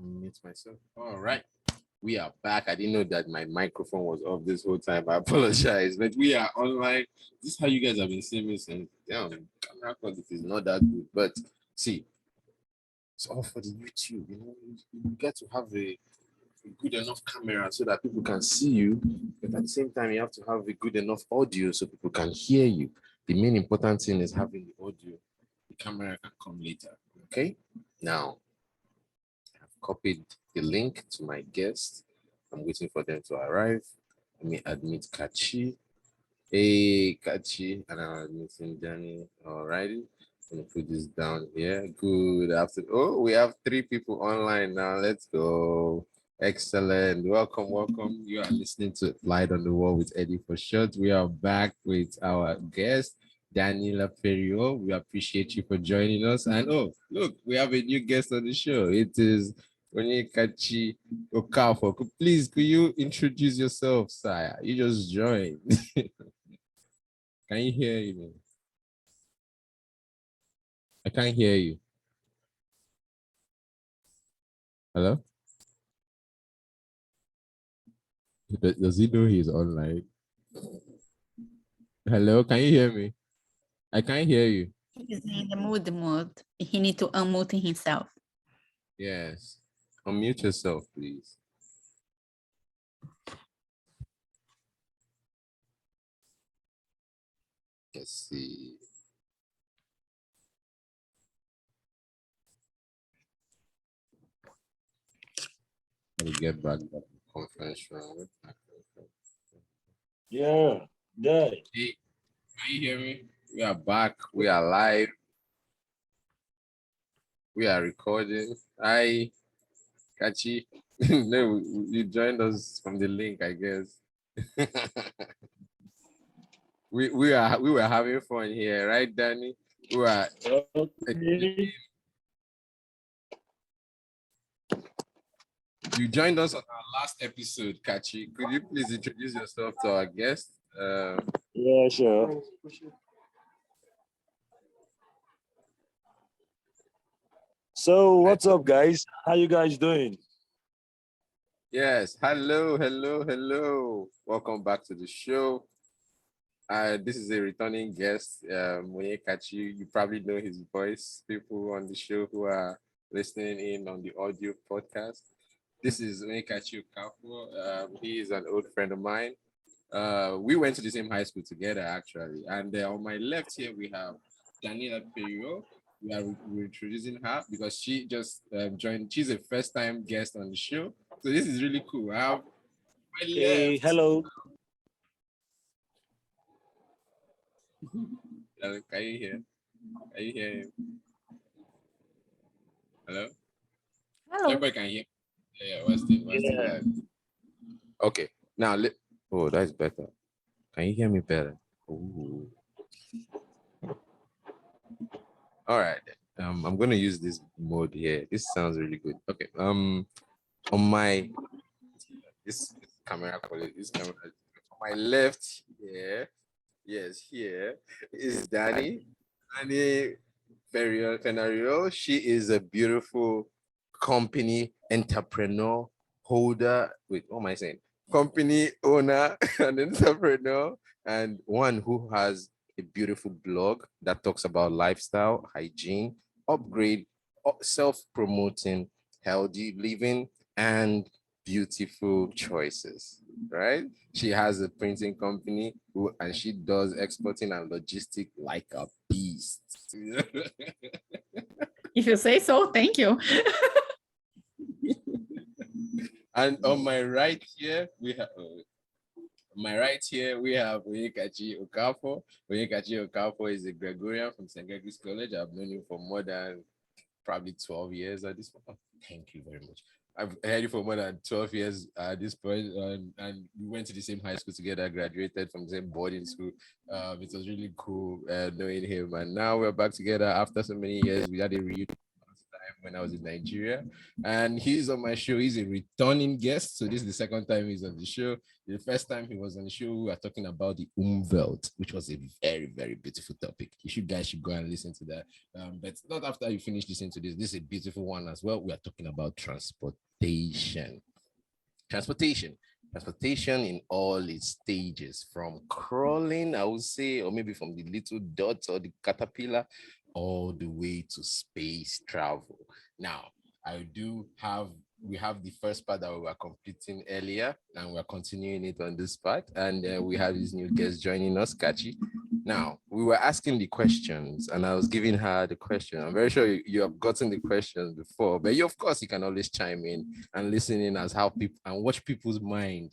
Unmute myself. All right. We are back. I didn't know that my microphone was off this whole time. I apologize, but we are online. This is how you guys have been seeing me since. Camera quality is not that good, but see, it's all for the YouTube. You get to have a good enough camera so that people can see you, but at the same time, you have to have a good enough audio so people can hear you. The main important thing is having the audio. The camera can come later. Okay. Now, I've copied the link to my guest. I'm waiting for them to arrive. Let me admit Kachi. Hey, Kachi, and I'm admitting Dani. Alrighty. I'm gonna put this down here. Good afternoon. Oh, we have 3 people online now. Let's go. Excellent. Welcome. You are listening to Light on the Wall with Eddie for short. We are back with our guest, Dani Entrepreneur. We appreciate you for joining us. And oh, look, we have a new guest on the show. It is Onyekachi Okafor. Please, could you introduce yourself, sire? You just joined. Can you hear me? I can't hear you. Hello? Does he know he's online? Hello, can you hear me? I can't hear you. He's in the mode. He need to unmute himself. Yes. Unmute yourself, please. Let's see. Let me get back to the conference room. Yeah. Hey, can you hear me? We are back. We are live. We are recording. Hi, Kachi. No, you joined us from the link, I guess. we were having fun here, right, Dani? We were. Okay. You joined us on our last episode, Kachi. Could you please introduce yourself to our guest? Yeah, sure. So what's up, guys? How you guys doing? Yes. Hello. Welcome back to the show. This is a returning guest, Onyekachi. You probably know his voice. People on the show who are listening in on the audio podcast. This is Onyekachi Okafor. He is an old friend of mine. We went to the same high school together, actually. And on my left here, we have Dani Entrepreneur. We're introducing her because she just joined. She's a first-time guest on the show. So this is really cool. I have my Hey, left. hello. Can you hear? Can you hear him? Hello? Hello. Everybody can hear. Yeah, we're still live. Okay. Now, oh, that's better. Can you hear me better? Ooh. All right. I'm gonna use this mode here. This sounds really good. Okay. On my this camera quality, on my left here, yes, here is Dani Entrepreneur. She is a beautiful company entrepreneur holder. Wait, what am I saying? Company owner and entrepreneur, and one who has a beautiful blog that talks about lifestyle, hygiene, upgrade, self-promoting, healthy living, and beautiful choices, right? She has a printing company and she does exporting and logistics like a beast. If you say so, thank you. And on my right here, we have Onyekachi Okafor. Onyekachi Okafor is a Gregorian from St. Gregory's College. I've known him for more than probably 12 years at this point. Thank you very much. I've heard you for more than 12 years at this point, and we went to the same high school together, graduated from the same boarding school. It was really cool knowing him. And now we're back together after so many years. We had a reunion last when I was in Nigeria. And he's on my show. He's a returning guest. So this is the second time he's on the show. The first time he was on the show, we were talking about the Umwelt, which was a very, very beautiful topic. Guys should go and listen to that. But not after you finish listening to this. This is a beautiful one as well. We are talking about transportation. Transportation in all its stages, from crawling, I would say, or maybe from the little dot or the caterpillar, all the way to space travel. Now, we have the first part that we were completing earlier, and we're continuing it on this part. And we have this new guest joining us, Kachi. Now, we were asking the questions, and I was giving her the question. I'm very sure you have gotten the questions before, but of course, you can always chime in and listen in as how people and watch people's mind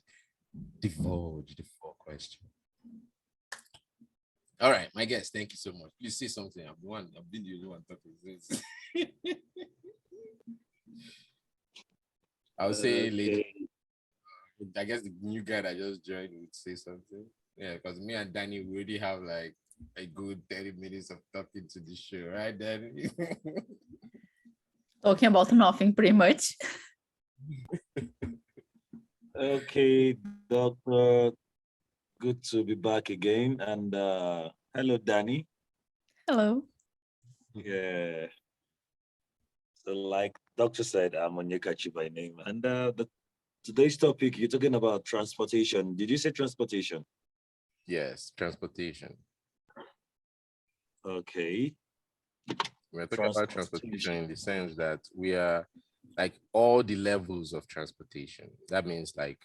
divulge the four questions. All right, my guest, thank you so much. Please say something. I've been the only one talking this. I would say, lady. I guess the new guy that just joined would say something. Yeah, because me and Danny we already have like a good 30 minutes of talking to the show, right, Danny? Talking about nothing, pretty much. Okay, Doctor. Good to be back again. And hello, Danny. Hello. Yeah. So, like Doctor said, I'm Onyekachi by name. And today's topic, you're talking about transportation. Did you say transportation? Yes, transportation. Okay. We're talking about transportation in the sense that we are like all the levels of transportation. That means like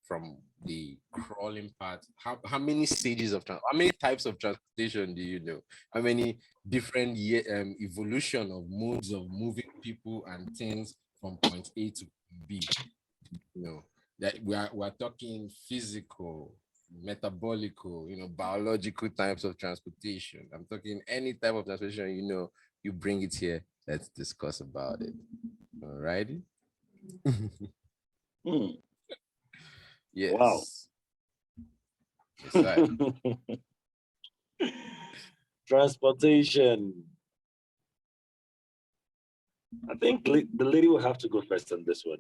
from the crawling part, how many stages of how many types of transportation do you know? How many different evolution of modes of moving people and things from point A to B? You know, that we're talking physical, metabolical, biological types of transportation. I'm talking any type of transportation, you bring it here. Let's discuss about it. All righty. Yes. Wow. Yes, transportation. I think the lady will have to go first on this one.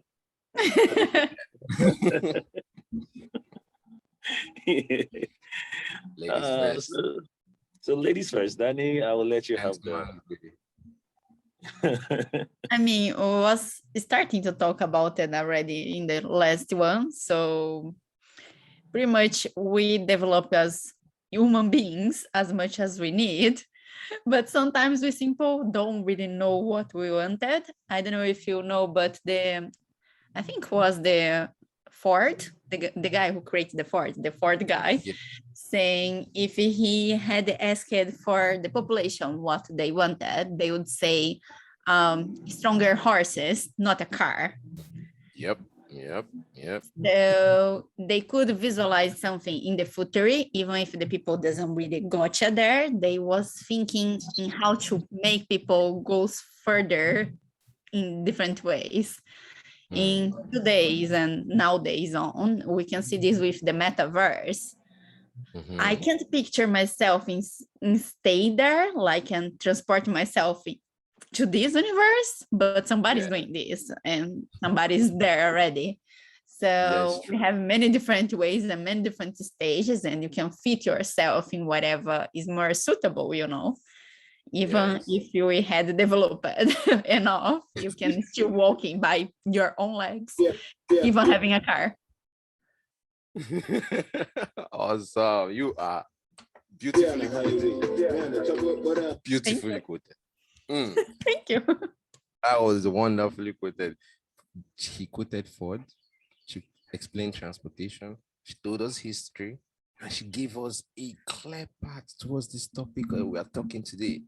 Ladies first. So ladies first. Danny, I will let you have the. I mean, was starting to talk about it already in the last one. So pretty much we develop as human beings as much as we need. But sometimes we simply don't really know what we wanted. I don't know if you know, but I think was the Ford, the guy who created the Ford guy, Yep. saying if he had asked for the population what they wanted, they would say stronger horses, not a car. Yep. So they could visualize something in the future, even if the people doesn't really gotcha there. They was thinking in how to make people go further in different ways. In today's and nowadays on, we can see this with the metaverse. I can't picture myself in stay there, like and transport myself to this universe, but somebody's doing this and somebody's there already. So we have many different ways and many different stages, and you can fit yourself in whatever is more suitable, even if you had developed enough, you can still walking by your own legs, even having a car. Awesome. You are beautifully quoted. Beautifully quoted. Thank you. That was wonderfully quoted. He quoted Ford. She explained transportation. She told us history. And she gave us a clear path towards this topic we are talking today.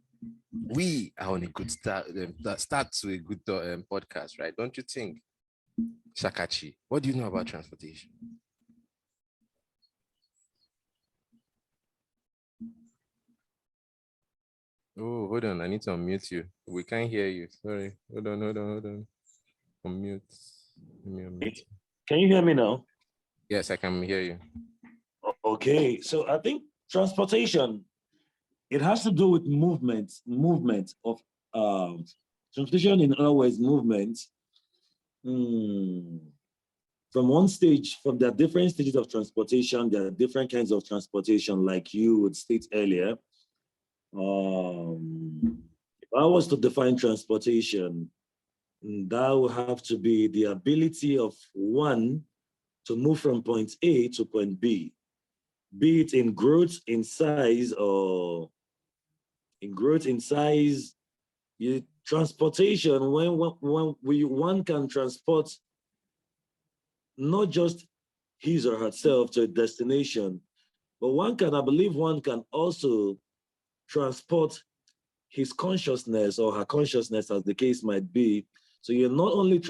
We are on a good start to a good podcast, right? Don't you think? Shakachi, what do you know about transportation? Oh, hold on. I need to unmute you. We can't hear you. Sorry. Hold on. Unmute. Can you hear me now? Yes, I can hear you. Okay. So I think transportation, it has to do with movement of Transportation in other words, movement. From one stage, from the different stages of transportation, there are different kinds of transportation, like you would state earlier. If I was to define transportation, that would have to be the ability of one to move from point A to point B, be it in growth in size or transportation, when one can transport not just his or herself to a destination, but I believe one can also transport his consciousness or her consciousness, as the case might be. So you're not only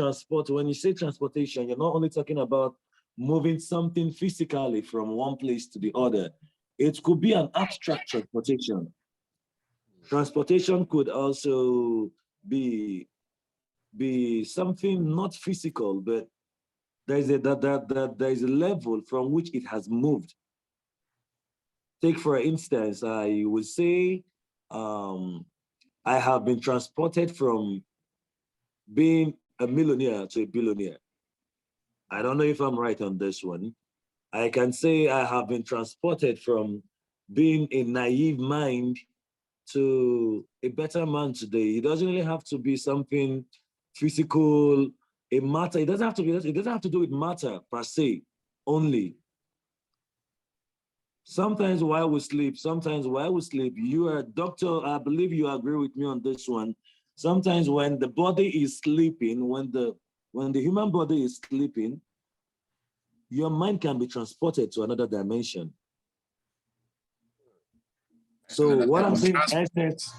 when you say transportation, you're not only talking about moving something physically from one place to the other. It could be an abstract transportation. Transportation could also be something not physical, but there is a level from which it has moved. Take for instance, I would say, I have been transported from being a millionaire to a billionaire. I don't know if I'm right on this one. I can say I have been transported from being a naive mind to a better man today. It doesn't really have to be something physical, a matter. It doesn't have to do with matter per se only. Sometimes while we sleep, you are a doctor, I believe you agree with me on this one. Sometimes when the body is sleeping, when the human body is sleeping, your mind can be transported to another dimension. So what I'm saying, essence,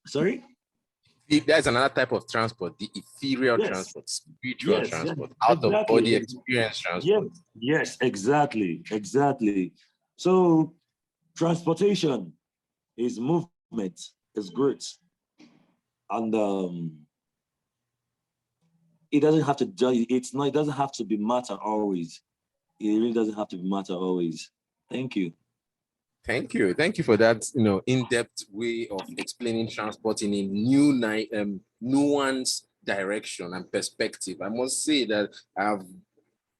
sorry? There's another type of transport, the ethereal transport, spiritual transport, out of body experience transport. Yes, exactly. So transportation is movement, is great. And it doesn't have to be matter always. It really doesn't have to be matter always. Thank you. Thank you for that, in-depth way of explaining transport in a new, nuanced direction and perspective. I must say that I've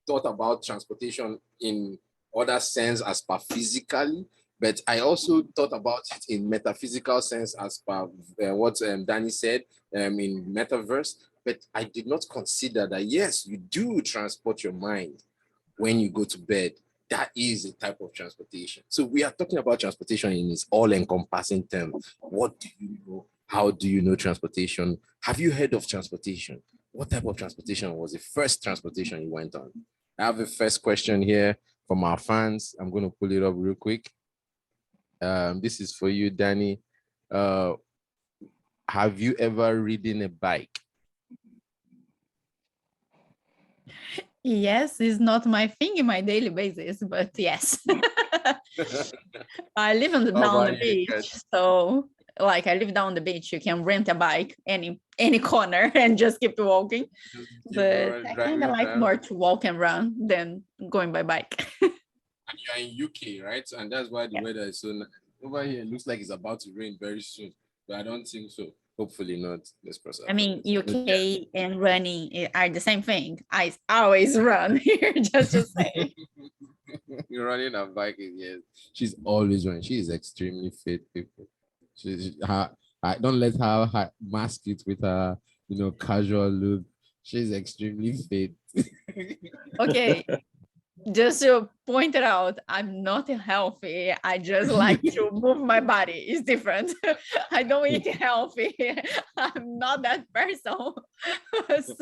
thought about transportation in other sense as per physically, but I also thought about it in metaphysical sense as per what Dani said in metaverse. But I did not consider that, yes, you do transport your mind when you go to bed. That is a type of transportation. So we are talking about transportation in its all-encompassing term. What do you know? How do you know transportation? Have you heard of transportation? What type of transportation was the first transportation you went on? I have a first question here from our fans. I'm going to pull it up real quick. This is for you, Dani. Have you ever ridden a bike? Yes, it's not my thing in my daily basis, but yes. I live down the beach, so like I live down the beach. You can rent a bike any corner and just keep walking. But I kind of like more to walk and run than going by bike. And you're in UK, right? And that's why the weather is so nice. Over here, it looks like it's about to rain very soon, but I don't think so. Hopefully not. This process. I mean, UK and running are the same thing. I always run here, just to say. You're running a bike, yes. She's always running. She is extremely fit, people. I don't let her mask it with her, casual look. She's extremely fit. Okay, just to point it out, I'm not healthy. I just like to move my body. It's different. I don't eat healthy. I'm not that person.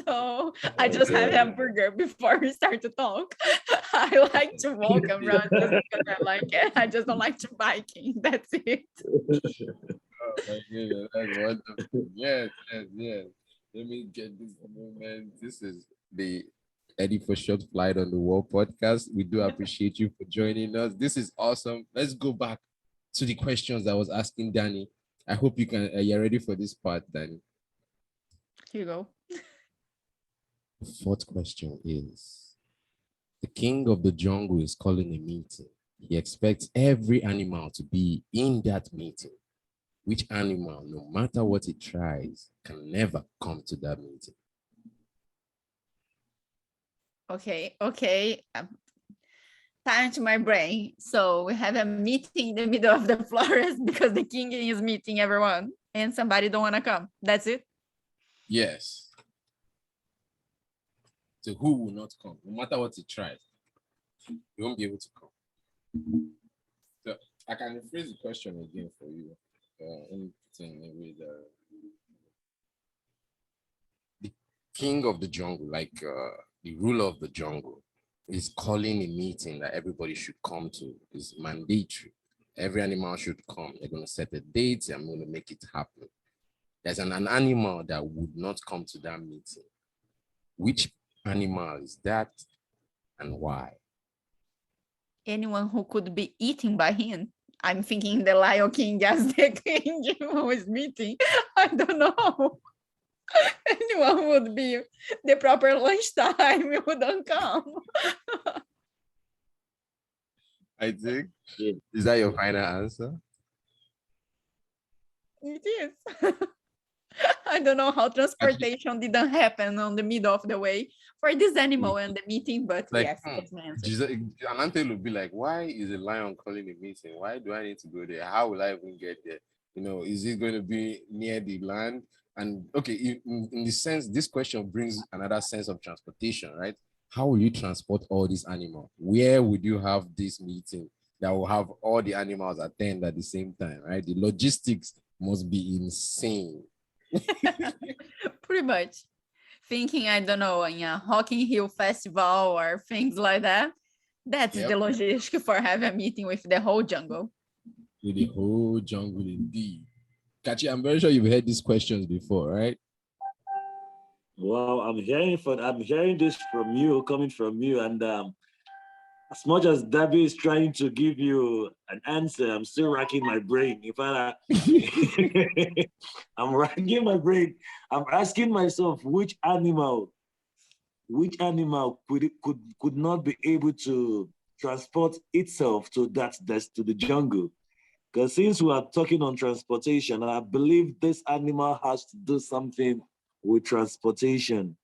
So I just had a hamburger before we start to talk. I like to walk and run just because I like it. I just don't like to biking. That's it. Oh my goodness, that's wonderful. Yes. Let me get this moment. This is the Eddie for Short Flight on the Wall podcast. We do appreciate you for joining us. This is awesome. Let's go back to the questions I was asking Dani. I hope you're ready for this part, Dani. Here you go. The fourth question is, the king of the jungle is calling a meeting. He expects every animal to be in that meeting. Which animal, no matter what it tries, can never come to that meeting? Okay. Time to my brain. So we have a meeting in the middle of the forest because the king is meeting everyone and somebody don't want to come. That's it. Yes. So who will not come? No matter what it tries, you won't be able to come. So I can rephrase the question again for you. The king of the jungle, like the ruler of the jungle, is calling a meeting that everybody should come to. It's mandatory. Every animal should come. They're going to set a date. I'm going to make it happen. There's an animal that would not come to that meeting. Which animal is that and why? Anyone who could be eaten by him. I'm thinking the Lion King as the king who is meeting. I don't know. Anyone would be the proper lunchtime. You wouldn't come. I think. Yeah. Is that your final answer? It is. I don't know how transportation didn't happen on the middle of the way for this animal and the meeting, but Like, yes, that's my answer. Anante will be like, why is a lion calling a meeting? Why do I need to go there? How will I even get there? You know, is it going to be near the land? And okay, in the sense, this question brings another sense of transportation, right? How will you transport all these animals? Where would you have this meeting that will have all the animals attend at the same time, right? The logistics must be insane. Pretty much. Thinking, I don't know, in a Rock in Rio festival or things like that. That's Yep. the logistics for having a meeting with the whole jungle. With the whole jungle indeed. Kachi, I'm very sure you've heard these questions before, right? Well, I'm hearing this from you, coming from you, and as much as Debbie is trying to give you an answer, I'm still racking my brain. In fact, I'm racking my brain. I'm asking myself which animal could not be able to transport itself to to the jungle. Because since we are talking on transportation, I believe this animal has to do something with transportation,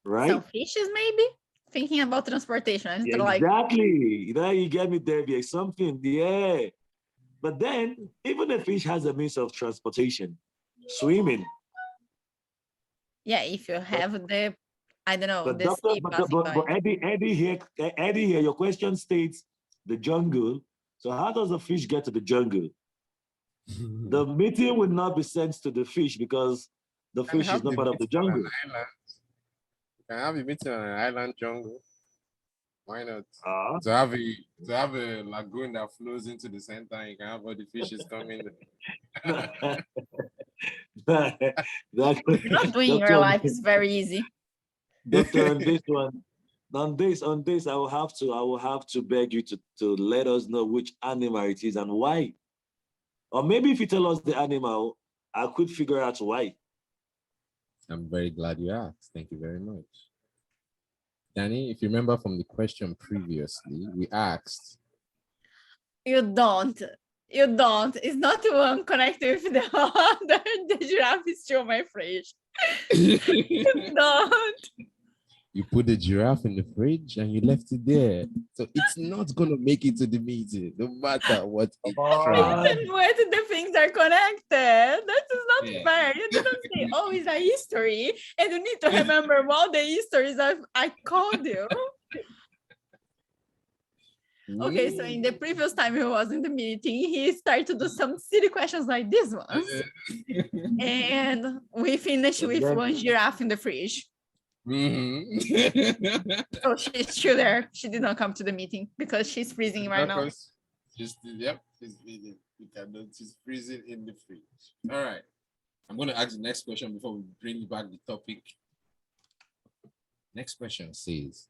right? Some fishes, maybe? Thinking about transportation. It's Yeah, like, exactly. There you get me, Debbie. Something, yeah. But then, even a fish has a means of transportation, swimming. yeah, if you have the, I don't know, But the doctor, sea passing by. Eddie here, your question states the jungle. So how does a fish get to the jungle? The meeting will not be sent to the fish because the Can fish is have not the part of the meeting on an jungle. island. Can have a meeting on an island jungle. Why not? Ah. To have a lagoon that flows into the center, and you can have all the fishes coming. Not doing your Doctor, life is very easy. doctor, on this one, on this, I will have to beg you to let us know which animal it is and why. Or maybe if you tell us the animal, I could figure out why. I'm very glad you asked. Thank you very much. Danny, if you remember from the question previously, we asked. You don't. It's not one connected with the other. The giraffe is still my fridge. You don't. You put the giraffe in the fridge and you left it there. So it's not going to make it to the meeting, no matter what it tries. And what the things are connected. That is not Yeah. fair. You didn't say, oh, it's a history. And you need to remember all the histories I called you. Okay, so in the previous time he was in the meeting, he started to do some silly questions like this ones. And we finished with one giraffe in the fridge. So she's still there. She did not come to the meeting because she's freezing right now. She's freezing. She's freezing in the fridge. All right. I'm going to ask the next question before we bring back the topic. Next question says,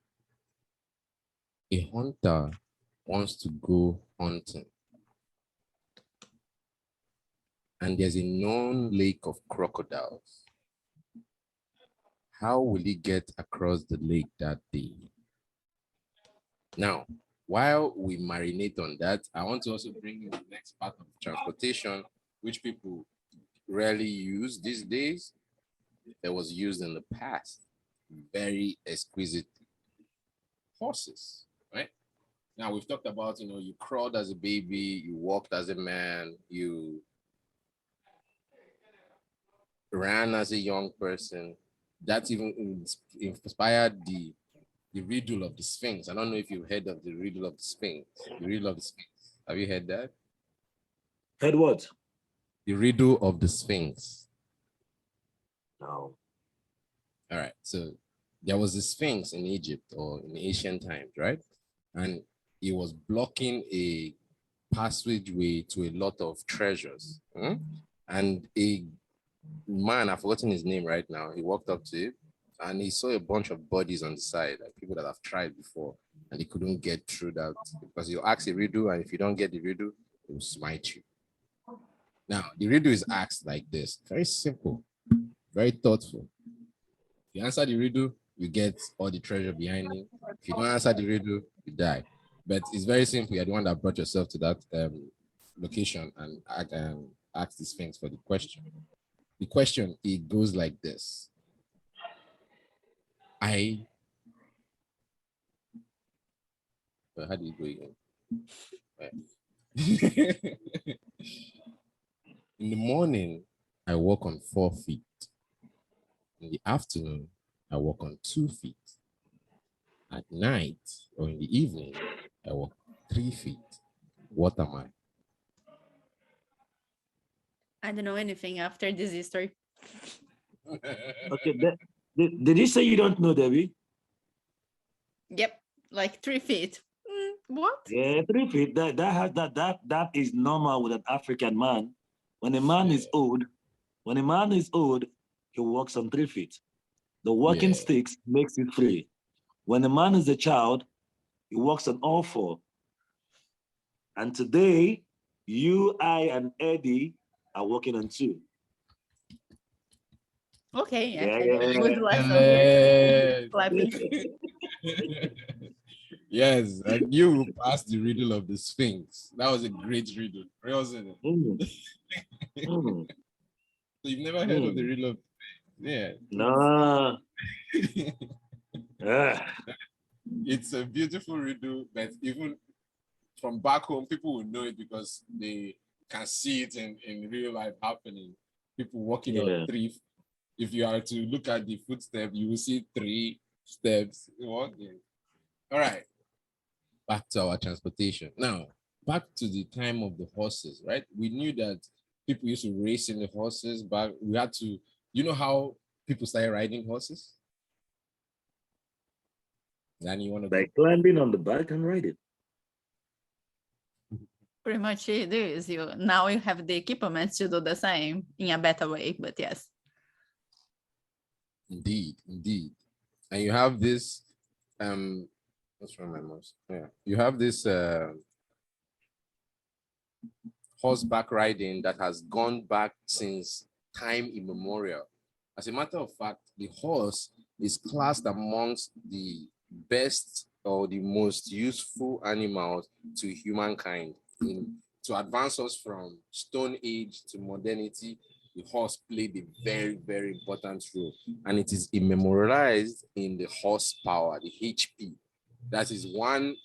a hunter wants to go hunting, and there's a known lake of crocodiles. How will he get across the lake that day? Now, while we marinate on that, I want to also bring in the next part of transportation, which people rarely use these days, that was used in the past very exquisite. Horses, right? Now we've talked about, you crawled as a baby, you walked as a man, you ran as a young person. That even inspired the riddle of the Sphinx. I don't know if you've heard of the riddle of the Sphinx. The riddle of the Sphinx. Have you heard that? Heard what? The riddle of the Sphinx. No. All right. So there was a Sphinx in Egypt or in ancient times, right? And it was blocking a passageway to a lot of treasures. And a man, I've forgotten his name right now, he walked up to it and he saw a bunch of bodies on the side, like people that have tried before, and he couldn't get through that because you ask a riddle, and if you don't get the riddle, it will smite you. Now, the riddle is asked like this, very simple, very thoughtful. If you answer the riddle, you get all the treasure behind it. If you don't answer the riddle, you die. But it's very simple. You're the one that brought yourself to that location and ask these things for the question. The question, it goes like this. How do you go again? In the morning, I walk on 4 feet. In the afternoon, I walk on 2 feet. At night or in the evening, I walk 3 feet. What am I? I don't know anything after this history. Okay, did you say you don't know, Debbie? Yep, like 3 feet. What? Yeah, 3 feet. That is normal with an African man. When a man is old, he walks on 3 feet. The walking sticks makes it free. When a man is a child, he walks on all 4. And today, you, I, and Eddie are walking on 2. Okay, Yeah. good lesson. Clapping. Yes, and you passed the riddle of the Sphinx. That was a great riddle, wasn't it? So you've never heard of the riddle of the Sphinx? Yeah. No. It's a beautiful riddle, but even from back home, people will know it because they can see it in real life happening. People walking on 3. If you are to look at the footstep, you will see 3 steps walking. All right. Back to our transportation. Now, back to the time of the horses, right? We knew that people used to race in the horses, but we had to, you know how people started riding horses? Dani, you want to By climbing on the back and ride it. Pretty much it is. Now you have the equipment to do the same in a better way, but yes. Indeed. And you have this, what's wrong with my mouse? Yeah. You have this horseback riding that has gone back since time immemorial. As a matter of fact, the horse is classed amongst the best or the most useful animals to humankind. To advance us from Stone Age to modernity, the horse played a very, very important role. And it is immemorialized in the horsepower, the HP. That is one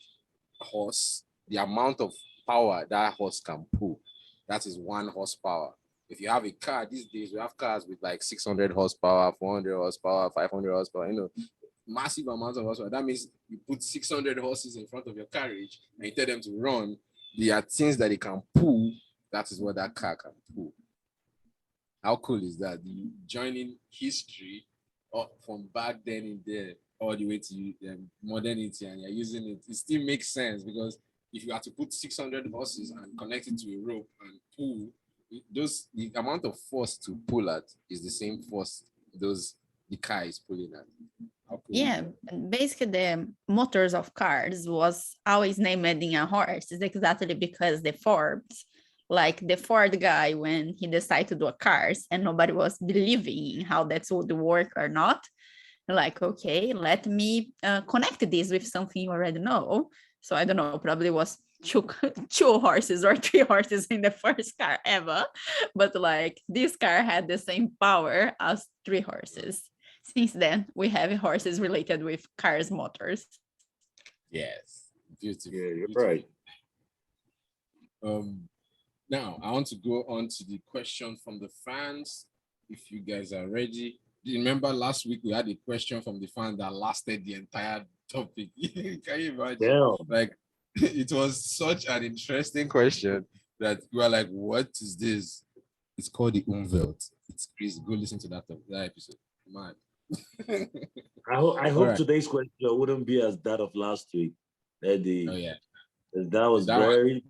horse, the amount of power that horse can pull. That is 1 horsepower. If you have a car these days, we have cars with like 600 horsepower, 400 horsepower, 500 horsepower, massive amounts of horsepower. That means you put 600 horses in front of your carriage and you tell them to run. There are things that they can pull. That is what that car can pull. How cool is that? You joining history from back then in there all the way to modernity, and you're using it. It still makes sense because if you have to put 600 horses and connect it to a rope and pull, the amount of force to pull at is the same force the car is pulling at. Yeah, basically the motors of cars was always named in a horse. It's exactly because the Forbes, like the Ford guy, when he decided to do a cars and nobody was believing in how that would work or not, like, okay, let me connect this with something you already know. So I don't know, probably was two horses or three horses in the first car ever, but like this car had the same power as three horses. Since then, we have horses related with cars, motors. Yes. Beautiful. Yeah, you're Beautiful. right. Now I want to go on to the question from the fans. If you guys are ready. Remember last week we had a question from the fan that lasted the entire topic. Can you imagine? Yeah. Like it was such an interesting question that we were like, what is this? It's called the Umwelt. It's crazy. Go listen to that episode. Man. I hope right. today's question wouldn't be as that of last week. Oh yeah. That was That very.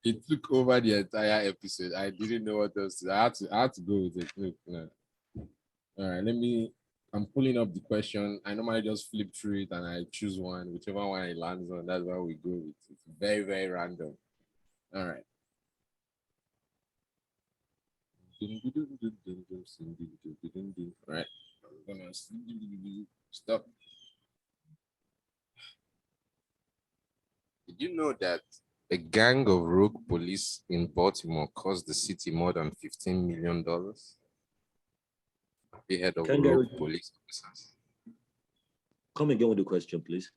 It took over the entire episode. I didn't know what else to. I had to go with it. Look, all right, I'm pulling up the question. I normally just flip through it and I choose one, whichever one it lands on. That's where we go with. It's very, very random. All right. All right. I'm gonna stop. Did you know that a gang of rogue police in Baltimore cost the city more than $15 million? The head of rogue police officers. Come again with the question, please.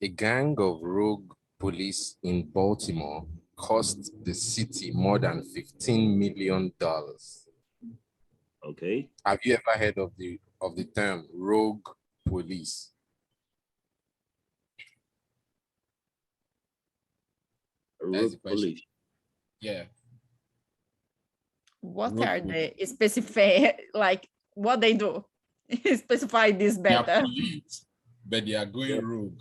A gang of rogue police in Baltimore cost the city more than $15 million. Okay. Have you ever heard of the term rogue police? Rogue police. Yeah. What Rogue are police. the specific, like what they do? Specify this They are better. police, but they are going rogue.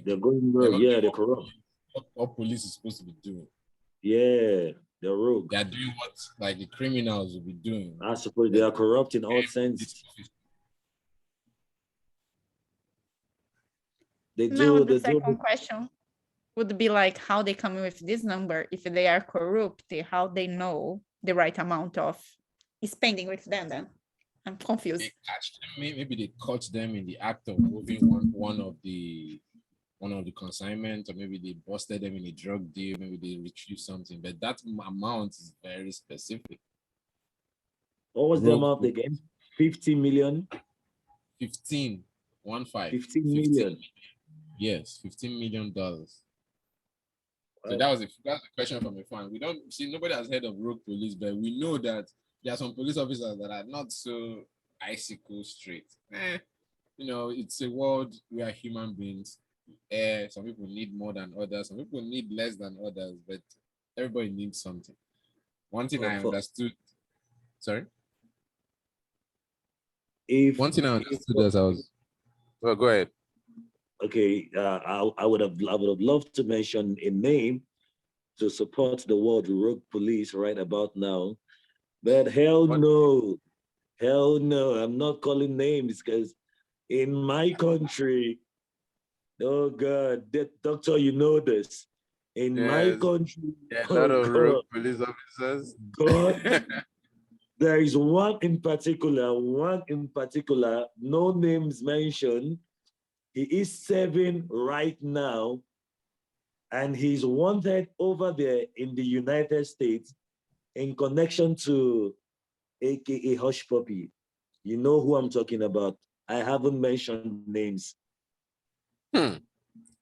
They're going rogue. Yeah, they're corrupt. What police is supposed to be doing. Yeah, they're rogue. They are doing what like the criminals will be doing. I suppose they are corrupt in all sense. They Now do. the They second do. question would be like how they come with this number if they are corrupt, how they know the right amount of spending with them then. I'm confused. They catch them, maybe they caught them in the act of moving one of the consignments, or maybe they busted them in a drug deal, maybe they retrieved something, but that amount is very specific. What was the amount again? 50 million? 15. 15. 15 million. Yes, $15 million. Wow. So that's a question from a fan. We don't see, nobody has heard of rogue police, but we know that there are some police officers that are not so icicle straight. It's a world where human beings. Some people need more than others. Some people need less than others, but everybody needs something. One thing I understood. Sorry. One thing I understood as I was. Well, go ahead. Okay, I would have loved to mention a name to support the word rogue police right about now, but hell no, I'm not calling names because in my country, oh God, doctor, you know this. In my country, a lot of rogue police officers. God, there is one in particular, no names mentioned. He is serving right now, and he's wanted over there in the United States in connection to AKA Hush Puppy. You know who I'm talking about. I haven't mentioned names.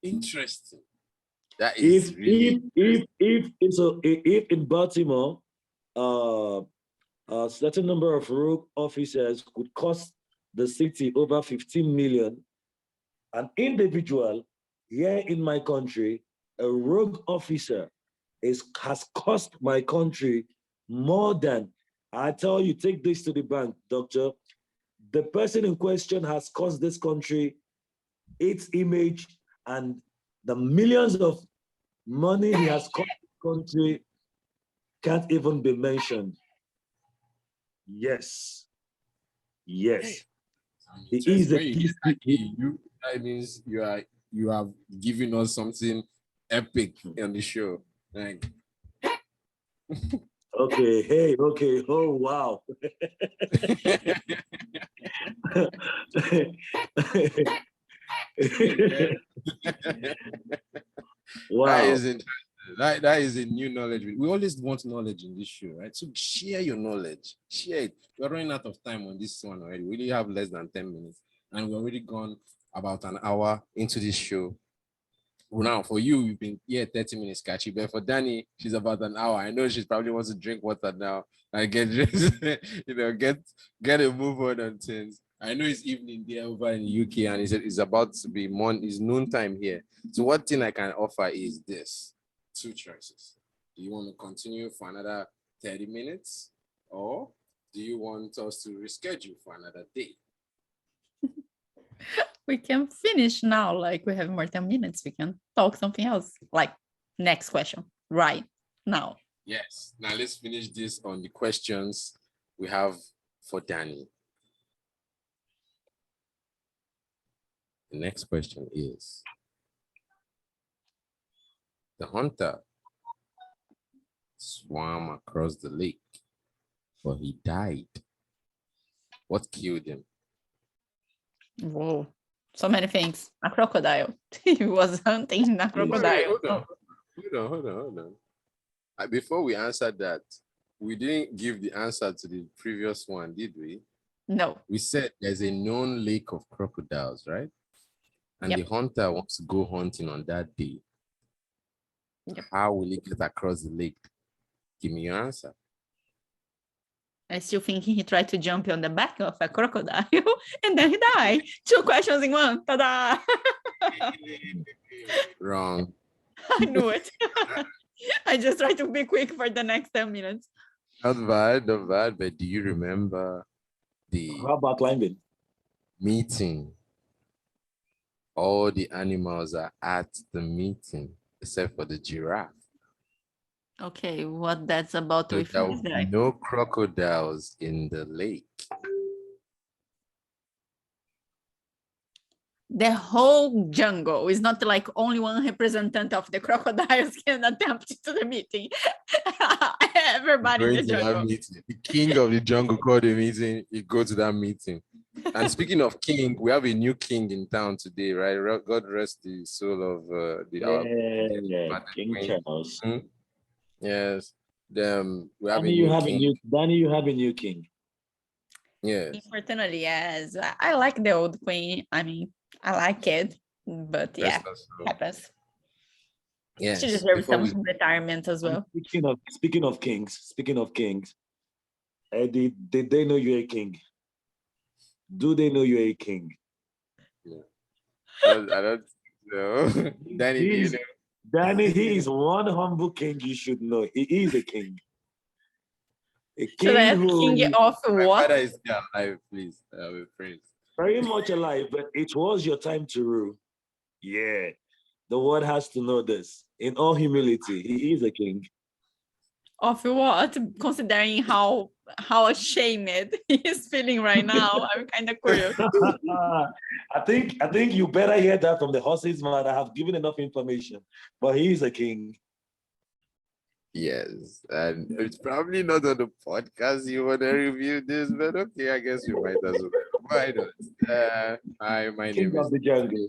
Interesting. That is if in Baltimore, a certain number of rogue officers could cost the city over 15 million. An individual here in my country, a rogue officer, has cost my country more than, I tell you, take this to the bank, doctor. The person in question has cost this country its image, and the millions of money he has cost the country can't even be mentioned. Yes. Yes. It is that means you have given us something epic on the show. Like okay, oh wow. Wow. That is interesting. That is a new knowledge. We always want knowledge in this show, right? So share your knowledge. Share it. We're running out of time on this one already. We only have less than 10 minutes. And we've already gone about an hour into this show. Well, now for you, you've been here 30 minutes, catchy. But for Dani, she's about an hour. I know she's probably wants to drink water now and get get a move on things. I know it's evening there over in the UK and it's about to be it's noon time here. So what thing I can offer is this. Two choices. Do you want to continue for another 30 minutes? Or do you want us to reschedule for another day? We can finish now. Like we have more 10 minutes. We can talk something else. Like next question. Right now. Yes. Now let's finish this on the questions we have for Dani. The next question is, the hunter swam across the lake, but he died. What killed him? Whoa. So many things. A crocodile. He was hunting a crocodile. Hold on. Before we answer that, we didn't give the answer to the previous one, did we? No. We said there's a known lake of crocodiles, right? And the hunter wants to go hunting on that day. Yep. How will he get across the lake? Give me your answer. I still think he tried to jump on the back of a crocodile and then he died. 2 questions in one. Ta-da! Wrong. I knew it. I just tried to be quick for the next 10 minutes. Not bad. But do you remember the How about climbing? meeting? All the animals are at the meeting except for the giraffe. Okay, what that's about So with there will be no crocodiles in the lake. The whole jungle is not like only one representative of the crocodiles can attempt to the meeting. Everybody in the jungle. The king of the jungle called a meeting. You go to that meeting. And speaking of king, we have a new king in town today, right? God rest the soul of King Charles. Yes. We have Dani, you have a new king. Yes. Unfortunately, yes. I like the old queen. I mean, I like it, but yeah, happens. Yes. She deserves some retirement as well. Speaking of kings, did they know you're a king? Do they know you're a king? Yeah. I don't know. Dani, do you know? Dani, he is one humble king you should know. He is a king. A king should I have king of what? My father is still alive, please. With friends. Very much alive, but it was your time to rule. Yeah. The world has to know this. In all humility, he is a king. Of what? Considering how ashamed he is feeling right now, I'm kind of curious. I think you better hear that from the horse's mouth. I have given enough information, but he is a king. Yes, and it's probably not on the podcast you want to review this, but okay, I guess you might as well. Why not? Hi, my King name of is the jungle.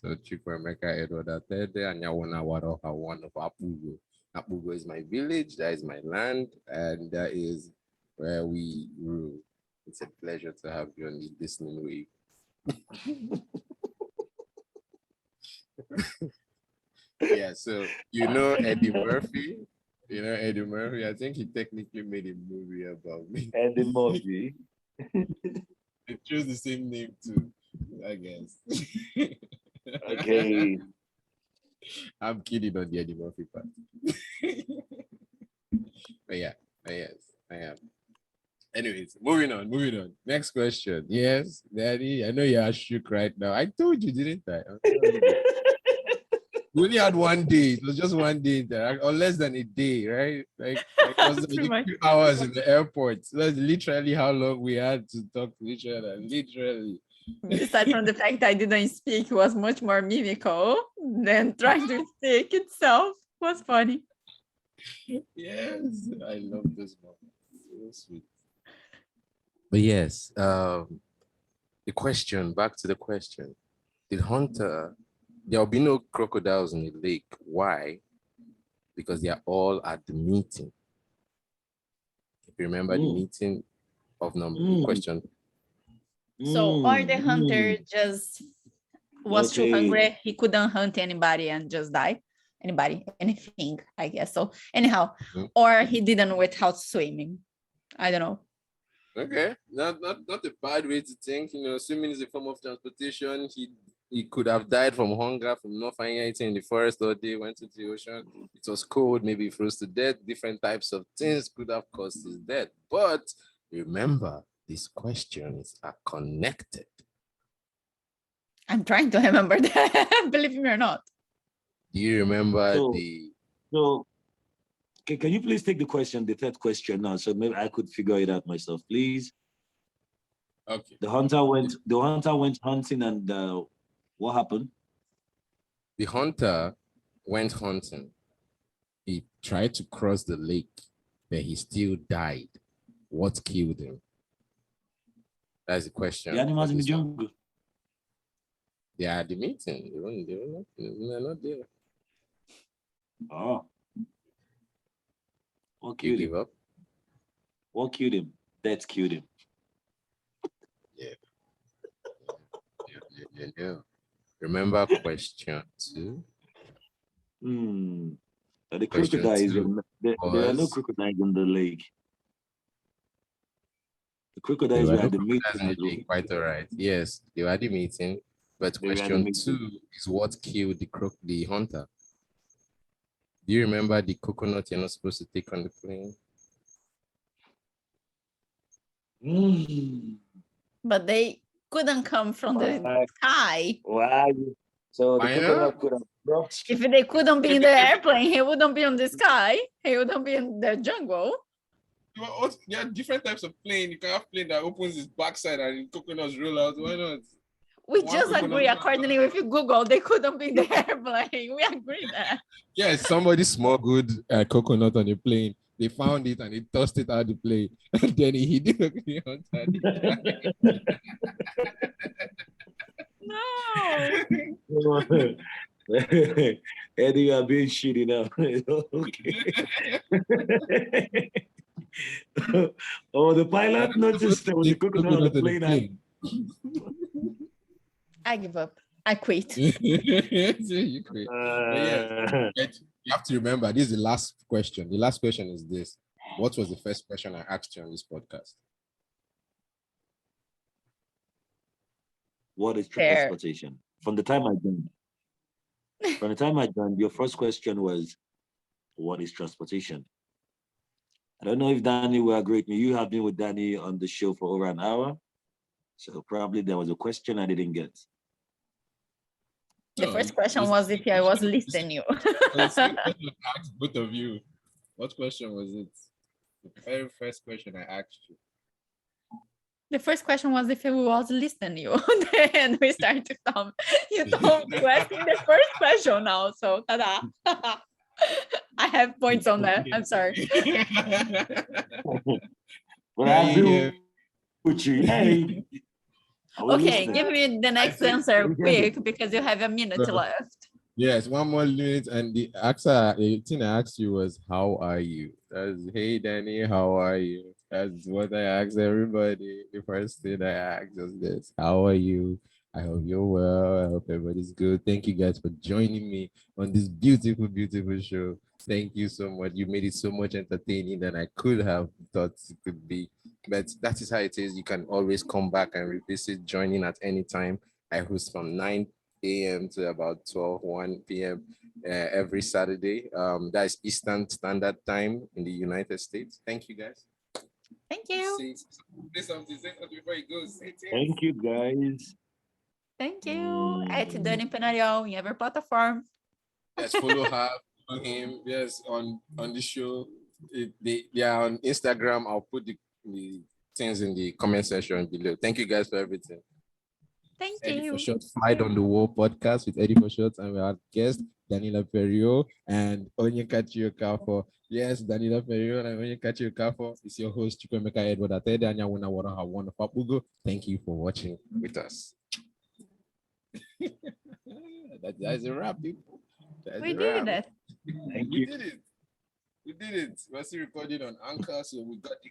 Dr. Chukwemeka Edward Atete, and Yawona Waroha, one of Apugo. Apugo is my village, that is my land, and that is where we rule. It's a pleasure to have you on the listening week. Yeah, so you know Eddie Murphy? You know Eddie Murphy? I think he technically made a movie about me. Eddie Murphy. They chose the same name too, I guess. Okay. I'm kidding on the Eddie Murphy part. But yeah, yes, I am. Anyways, moving on. Next question. Yes, Daddy, I know you're shook right now. I told you, didn't I? We only had 1 day. It was just 1 day there, or less than a day, right? Like it was like 2 hours in the airport. So that's literally how long we had to talk to each other. Literally. Aside from the fact that I didn't speak, it was much more mimical than trying to speak itself. Was funny. Yes, I love this moment. So sweet. But yes, the question, back to the question. Did Hunter There'll be no crocodiles in the lake. Why? Because they are all at the meeting. If you remember the meeting of number question. So, or the hunter just was too hungry. He couldn't hunt anybody and just die. Anybody, anything, I guess. So anyhow, or he didn't know how to swimming. I don't know. Okay, not a bad way to think. Swimming is a form of transportation. He could have died from hunger, from not finding anything in the forest all day, went into the ocean. It was cold, maybe he froze to death. Different types of things could have caused his death. But remember, these questions are connected. I'm trying to remember that, believe me or not. Do you remember So, can you please take the third question now, so maybe I could figure it out myself, please? Okay. The hunter went hunting, and what happened? The hunter went hunting. He tried to cross the lake, but he still died. What killed him? That's the question. The animals in the jungle. They are at the meeting. They're not there. Oh. What You killed give him? up? What killed him? Death killed him. Yeah. Remember question 2? The crocodiles. There are no crocodiles in the lake. The crocodiles were at the meeting. Quite all right. Yes, they were at the meeting. But question 2 is what killed the hunter. Do you remember the coconut you're not supposed to take on the plane? But they couldn't come from the sky. Why? So the coconut could have dropped. If they couldn't be in the airplane, he wouldn't be on the sky. He wouldn't be in the jungle. There are different types of plane. You can have plane that opens its backside and coconuts roll out. Why not? We just agree, accordingly, if you Google, they couldn't be in the airplane. We agree that. Yes, somebody smuggled a coconut on a plane. They found it and they tossed it out the plane. And then he hit the hunter. No. Eddie, you are being shitty now. Okay. Oh, the pilot noticed there was a coconut on the plane. I give up. I quit. You quit. You have to remember, this is the last question. The last question is this. What was the first question I asked you on this podcast? What is transportation? From the time I joined, your first question was, what is transportation? I don't know if Dani will agree with me. You have been with Dani on the show for over an hour. So probably there was a question I didn't get. The first question was if I was listening you. Both of you. What question was it? The very first question I asked you. The first question was if I was listening you. Then we started to come. You told me to ask me the first question now. So ta-da. I have points on that. I'm sorry. Hey. Okay, give me the next answer quick because you have a minute left. Yes, 1 more minute. And the thing I asked you was, how are you? That's, hey, Dani, how are you? That's what I asked everybody. The first thing I asked was this, how are you? I hope you're well. I hope everybody's good. Thank you guys for joining me on this beautiful, beautiful show. Thank you so much. You made it so much entertaining than I could have thought it could be. But that is how it is. You can always come back and revisit, joining at any time. I host from 9 a.m. to about 1 p.m. Every Saturday. That's Eastern Standard Time in the United States. Thank you, guys. Thank you. Say something before it goes. Thank you, guys. Thank you. At Dani Entrepreneur in every platform. Yes, follow her, follow him. Yes, on the show. They are on Instagram. I'll put the things in the comment section below. Thank you guys for everything. Thank Eddie you. for Short, Fight on the Wall podcast with Eddie for Short, and we have guest Dani Entrepreneur and Onyekachi Okafor. Yes, Dani Entrepreneur and Onyekachi Okafor is your host, Chukwemeka Edward Atede, and wonderful. Thank you for watching with us. That's a wrap, people. That's We a wrap. did it. Thank We you. did it. We did it. We're still recording on Anchor, so we got the